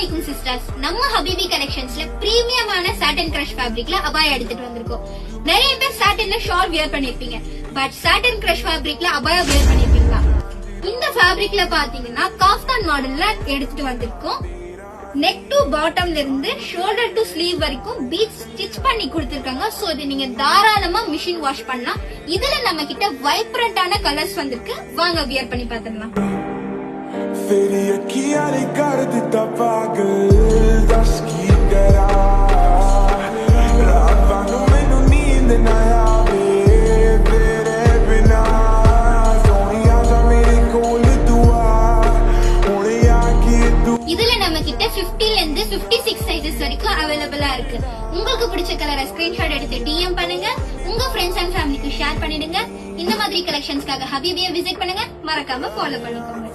அலைக்கும் சிஸ்டர்ஸ். நம்ம ஹபிபி கலெக்ஷன்ஸ்ல பிரீமியமான சாட்டன் கிரஷ் ஃபேப்ரிக்ல அபாயா எடுத்துட்டு வந்திருக்கோம். நிறைய பேர் சாட்டன்ல ஷால் வியர் பண்ணிருப்பீங்க, பட் சாட்டன் கிரஷ் ஃபேப்ரிக்ல அபாயா வியர் பண்ணிருப்பீங்களா? இந்த ஃபேப்ரிக்ல பாத்தீங்கன்னா காஃப்தான் மாடல்ல எடுத்துட்டு வந்திருக்கோம். நெக் டு பாட்டம்ல இருந்து ஷோல்டர் டு ஸ்லீவ் வரைக்கும் பீட்ஸ் ஸ்டிச் பண்ணி கொடுத்திருக்காங்க. சோ இது நீங்க தாராளமா மிஷின் வாஷ் பண்ணலாம். இதுல நம்ம கிட்ட வைப்ரண்டான கலர்ஸ் வந்திருக்கு. வாங்க வியர் பண்ணி பாத்துக்கலாம். तेरी अखियां ने कर दिता पागल दस की करा रात वांगू मैनू नींद ना आवे तेरे बिना सोनिया दा मेरे कोल दुआ हुणे आके तू இதுல நம்ம கிட்ட 50 ல இருந்து 56 சைஸஸ் வரைக்கும் அவைலபிளா இருக்கு. உங்களுக்கு பிடிச்ச கலரை ஸ்கிரீன்ஷாட் எடுத்து டிஎம் பண்ணுங்க. உங்க ஃப்ரெண்ட்ஸ் அண்ட் ஃபேமிலிக்கு ஷேர் பண்ணிடுங்க. இந்த மாதிரி கலெக்ஷன்ஸ்க்காக ஹபிபியை விசிட் பண்ணுங்க. மறக்காம ஃபாலோ பண்ணிக்கோங்க.